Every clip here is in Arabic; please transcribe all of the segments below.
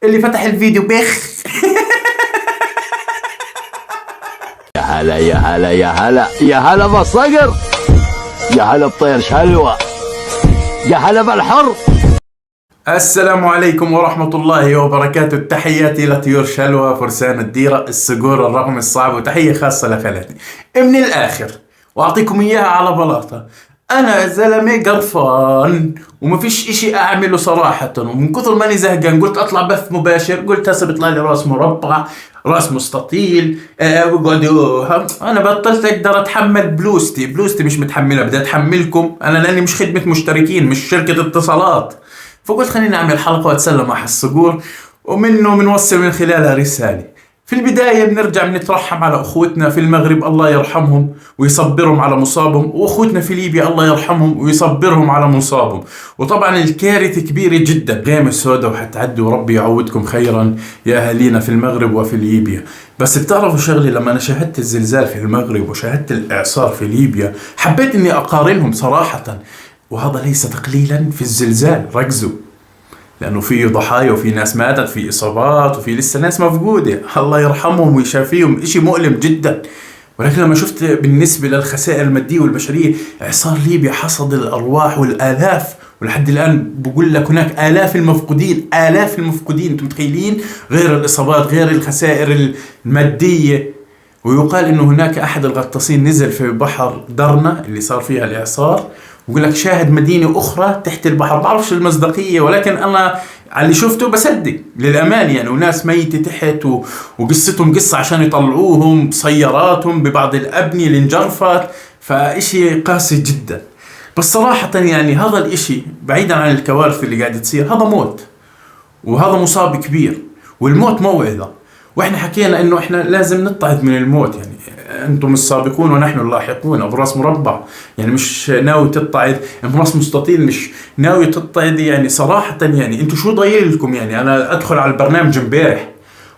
اللي فتح الفيديو بخ. يا هلا يا هلا يا هلا يا هلا بالصقر، يا هلا بطير شلوى، يا هلا بالحر. السلام عليكم ورحمة الله وبركاته. تحياتي لطيور شلوى، فرسان الديرة، الصقور، الرقم الصعب، وتحية خاصة لخالاتي من الآخر وأعطيكم إياها على بلاطة. أنا زلمة قرفان ومفيش إشي أعمله صراحة، ومن كثر ماني زهقان قلت أطلع بث مباشر. قلت هسه بيطلع لي راس مربع، راس مستطيل، أنا بطلت أقدر أتحمل بلوستي مش متحملها، بدي أتحملكم أنا لأني مش خدمة مشتركين، مش شركة اتصالات. فقلت خليني أعمل حلقة وأتسلى مع الصقور، ومنه بنوصل من خلالها رسالة. في البداية بنرجع بنترحم على أخوتنا في المغرب، الله يرحمهم ويصبرهم على مصابهم، وأخوتنا في ليبيا الله يرحمهم ويصبرهم على مصابهم. وطبعا الكارثة كبيرة جدا، غيمة سوداء وحتعدي وربي يعوضكم خيرا يا أهالينا في المغرب وفي ليبيا. بس بتعرفوا شغلي، لما أنا شاهدت الزلزال في المغرب وشاهدت الإعصار في ليبيا حبيت إني أقارنهم صراحة، وهذا ليس تقليلا في الزلزال، ركزوا، لأنه في ضحايا وفي ناس ماتت، في إصابات، وفي لسه ناس مفقودة، الله يرحمهم ويشافيهم، إشي مؤلم جدا. ولكن لما شفت بالنسبة للخسائر المادية والبشرية، إعصار ليبيا حصد الأرواح والآلاف، ولحد الآن بقول لك هناك آلاف المفقودين، آلاف المفقودين، أنتم متخيلين؟ غير الإصابات، غير الخسائر المادية. ويقال إنه هناك أحد الغطاسين نزل في بحر درنا اللي صار فيها الإعصار، ويقول لك شاهد مدينة أخرى تحت البحر. بعرفش المصداقية، ولكن أنا على اللي شفته بصدق للأمان يعني، وناس ميتة تحت وقصتهم قصة عشان يطلعوهم بسياراتهم ببعض الأبنية اللي انجرفت، فإشي قاسي جدا. بس صراحة يعني هذا الإشي بعيدا عن الكوارث اللي قاعدة تصير، هذا موت، وهذا مصاب كبير، والموت موعظة. واحنا حكينا انه احنا لازم نتعظ من الموت، يعني انتم السابقون ونحن اللاحقون. ابو راس مربع يعني مش ناوي تتعظ، ابو راس مستطيل مش ناوي تتعظ، يعني صراحة يعني انتم شو ضايل لكم؟ يعني انا ادخل على البرنامج امبارح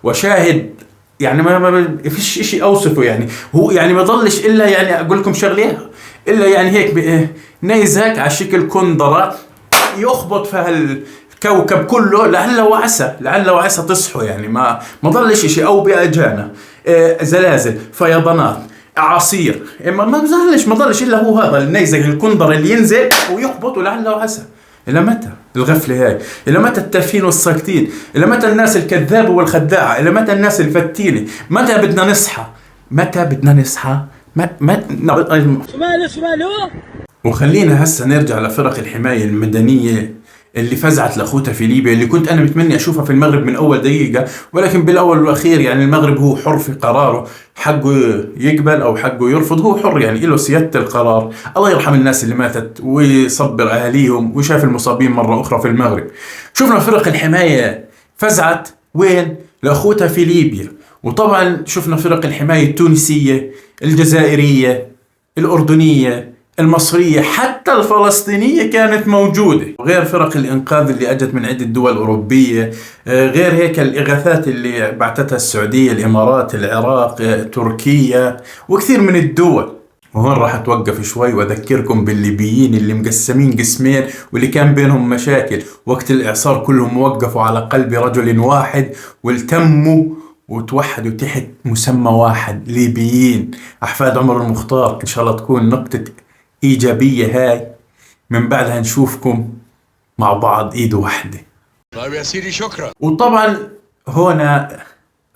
واشاهد، يعني ما فيش اشي اوصفه، يعني هو يعني ما ضلش الا يعني اقول لكم شغله، الا يعني هيك نيزك على شكل كندرة يخبط في الكوكب كله، لعل وعسى تصحوا، يعني ما ضلش شيء، او باجانا زلازل، فيضانات، اعاصير، ما ضلش الا هو هذا النيزك الكندر اللي ينزل ويخبط، ولعل وعسى. الى متى الغفله هاي؟ الى متى التافهين والساكتين؟ الى متى الناس الكذابه والخداعه؟ الى متى الناس الفتينه؟ متى بدنا نصحى؟ شماله. وخلينا هسه نرجع لفرق الحمايه المدنيه اللي فزعت لاخوتها في ليبيا، اللي كنت انا متمني اشوفها في المغرب من اول دقيقه، ولكن بالاول والاخير يعني المغرب هو حر في قراره، حقه يقبل او حقه يرفض، هو حر يعني له سياده القرار. الله يرحم الناس اللي ماتت ويصبر اهاليهم ويشاف المصابين مره اخرى في المغرب. شفنا فرق الحمايه فزعت وين؟ لاخوتها في ليبيا. وطبعا شفنا فرق الحمايه التونسيه، الجزائريه، الاردنيه، المصرية، حتى الفلسطينية كانت موجودة، غير فرق الإنقاذ اللي أجت من عدة دول أوروبية، غير هيك الإغاثات اللي بعتتها السعودية، الإمارات، العراق، تركيا، وكثير من الدول. وهون راح أتوقف شوي وأذكركم بالليبيين اللي مقسمين قسمين، واللي كان بينهم مشاكل وقت الإعصار، كلهم وقفوا على قلب رجل واحد والتموا وتوحدوا تحت مسمى واحد، ليبيين أحفاد عمر المختار. إن شاء الله تكون نقطة إيجابية هاي، من بعدها نشوفكم مع بعض إيد واحدة. طيب يا سيدي شكرا. وطبعا هنا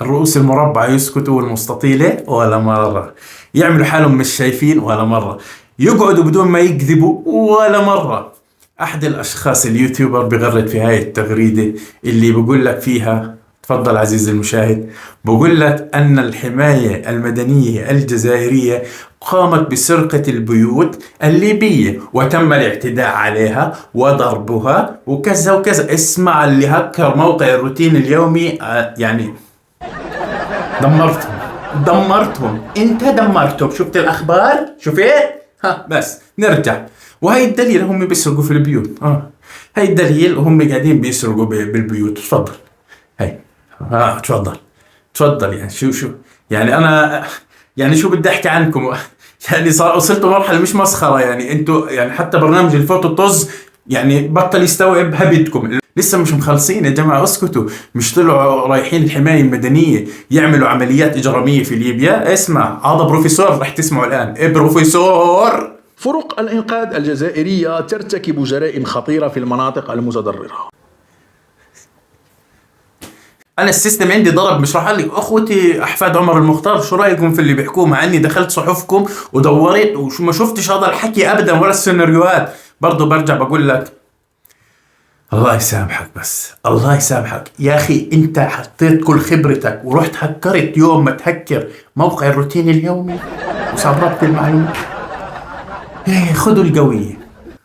الرؤوس المربعة يسكتوا، والمستطيلة ولا مرة، يعملوا حالهم مش شايفين ولا مرة، يقعدوا بدون ما يكذبوا ولا مرة. أحد الأشخاص اليوتيوبر بغرد في هاي التغريدة اللي بقول لك فيها، تفضل عزيزي المشاهد، بقول لك أن الحماية المدنية الجزائرية قامت بسرقة البيوت الليبية وتم الاعتداء عليها وضربها وكذا وكذا. اسمع، اللي هكر موقع الروتين اليومي يعني دمرتهم، انت دمرتهم. شفت الأخبار؟ شفت؟ بس نرجع، وهي الدليل هم بيسرقوا في البيوت. هاي الدليل وهم قاعدين بيسرقوا بالبيوت. تفضل، هاي تفضل يعني شو يعني انا يعني شو بدي احكي عنكم؟ يعني صار وصلتوا مرحله مش مسخره، يعني انتوا يعني حتى برنامج الفوتو طز يعني بطل يستوعب هبتكم. لسه مش مخلصين يا جماعة، اسكتوا. مش طلعوا رايحين الحماية المدنية يعملوا عمليات إجرامية في ليبيا؟ اسمع، هذا بروفيسور رح تسمعوا الآن. إيه بروفيسور. فرق الإنقاذ الجزائرية ترتكب جرائم خطيرة في المناطق المتضررة. انا السيستم عندي ضرب، مش راح لي اخوتي احفاد عمر المختار شو رايكم في اللي بيحكوه، مع اني دخلت صحفكم ودورت وشو ما شفتش هذا الحكي ابدا ولا السيناريوهات. برضو برجع بقول لك الله يسامحك، بس الله يسامحك يا اخي. انت حطيت كل خبرتك ورحت هكرت يوم ما تهكر موقع الروتين اليومي وسربت المعلومات. ايه خذوا القوية.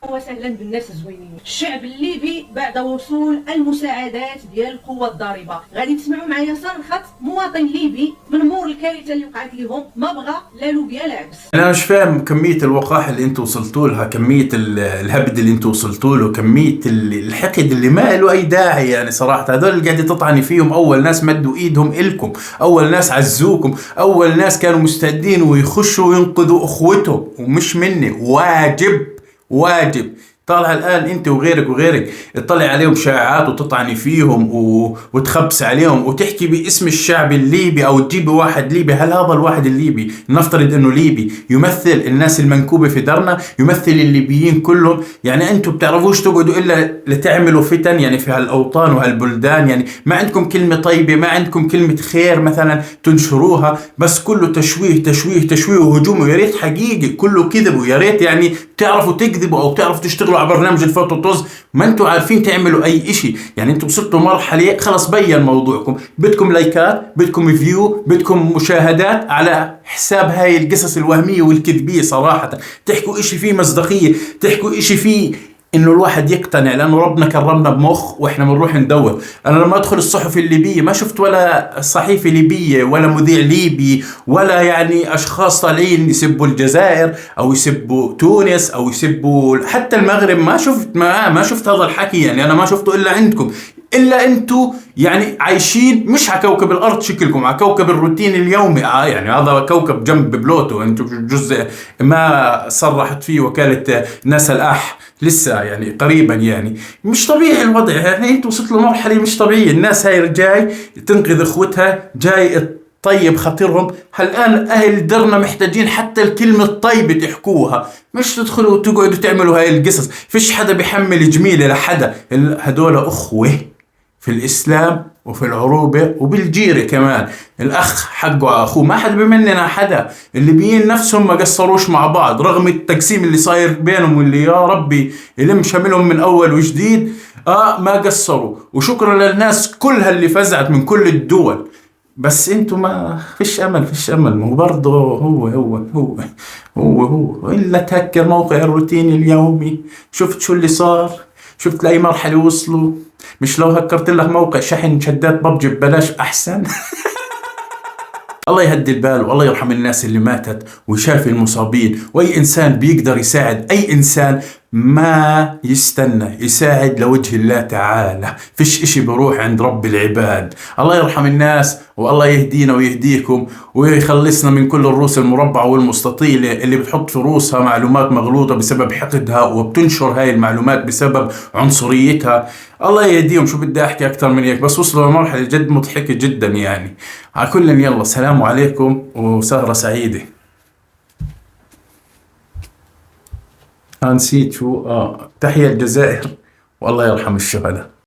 وسهلا بالناس الزوينين. الشعب الليبي بعد وصول المساعدات ديال القوة الضاربة غادي تسمعوا معايا صرخة مواطن ليبي من مور الكارثة اللي وقعت لهم، ما بغى لا لوبيا لا عبس. انا مش فاهم كمية الوقاحة اللي انتوا وصلتوا لها، كمية الهبد اللي انتوا وصلتوا له، كمية الحقد اللي ما له اي داعي. يعني صراحة هذول اللي قاعد تطعني فيهم اول ناس مدوا ايدهم الكم، اول ناس عزوكم، اول ناس كانوا مستعدين ويخشوا وينقذوا اخوتهم، ومش مني. واجب طالع الآن أنت وغيرك تطلع عليهم شائعات وتطعني فيهم وتخبس عليهم وتحكي باسم الشعب الليبي، أو تجيب واحد ليبي. هل هذا الواحد الليبي نفترض أنه ليبي يمثل الناس المنكوبة في درنا، يمثل الليبيين كلهم؟ يعني أنتوا بتعرفوش تقعدوا إلا لتعملوا فتن يعني في هالأوطان وهالبلدان. يعني ما عندكم كلمة طيبة، ما عندكم كلمة خير مثلا تنشروها، بس كله تشويه وهجوم. ويا ريت حقيقي كله كذب، ويا ريت يعني تعرفوا تكذبوا أو تعرفوا تشتغلوا على برنامج الفوتو طز. ما انتوا عارفين تعملوا اي اشي. يعني انتوا وصلتوا مرحلة خلص بين موضوعكم، بدكم لايكات، بدكم فيو، بدكم مشاهدات على حساب هاي القصص الوهمية والكذبية. صراحة تحكوا اشي فيه مصداقية، تحكوا اشي فيه انه الواحد يقتنع، لانه ربنا كرمنا بمخ واحنا بنروح ندور. انا لما ادخل الصحف الليبية ما شفت ولا صحيفة ليبية ولا مذيع ليبي ولا يعني اشخاص طالعين يسبوا الجزائر او يسبوا تونس او يسبوا حتى المغرب. ما شفت هذا الحكي. يعني انا ما شفته الا عندكم، الا انتوا يعني عايشين مش على كوكب الارض شكلكم، على كوكب الروتين اليومي. يعني هذا كوكب جنب بلوتو، انتوا جزء ما صرحت فيه وكالة ناسا الأح لسه يعني قريبا. يعني مش طبيعي الوضع. يعني انتوا وصلتوا لمرحلة مش طبيعية. الناس هاي جاي تنقذ اخوتها، جاي طيب خاطرهم. الآن أهل درنا محتاجين حتى الكلمة الطيبة تحكوها، مش تدخلوا وتقعدوا تعملوا هاي القصص. فيش حدا بيحمل جميلة لحدا. هدول أخوة في الإسلام وفي العروبة وبالجيرة كمان. الأخ حقه على أخوه، ما حد بمننا حدا. الليبيين نفسهم ما قصروش مع بعض رغم التقسيم اللي صاير بينهم، واللي يا ربي يلم شملهم من أول وجديد. ما قصروا. وشكرا للناس كلها اللي فزعت من كل الدول. بس انتوا ما فيش امل. مو برضه هو الا تهكر موقع الروتين اليومي. شفت شو اللي صار؟ شفت لاي مرحله وصلوا؟ مش لو هكرت لك موقع شحن شدات ببجي ببلاش احسن؟ الله يهدي البال والله يرحم الناس اللي ماتت ويشافي المصابين. واي انسان بيقدر يساعد اي انسان ما يستنى يساعد لوجه الله تعالى. فيش اشي بروح عند رب العباد. الله يرحم الناس والله يهدينا ويهديكم ويخلصنا من كل الرؤوس المربعة والمستطيلة اللي بتحط في رؤوسها معلومات مغلوطة بسبب حقدها وبتنشر هاي المعلومات بسبب عنصريتها. الله يهديهم. شو بدي احكي اكتر من هيك؟ بس وصلوا لمرحلة جد مضحكة جدا. يعني على كل يلا السلام عليكم وسهرة سعيدة. نسيت شو تحية الجزائر والله يرحم الشهداء.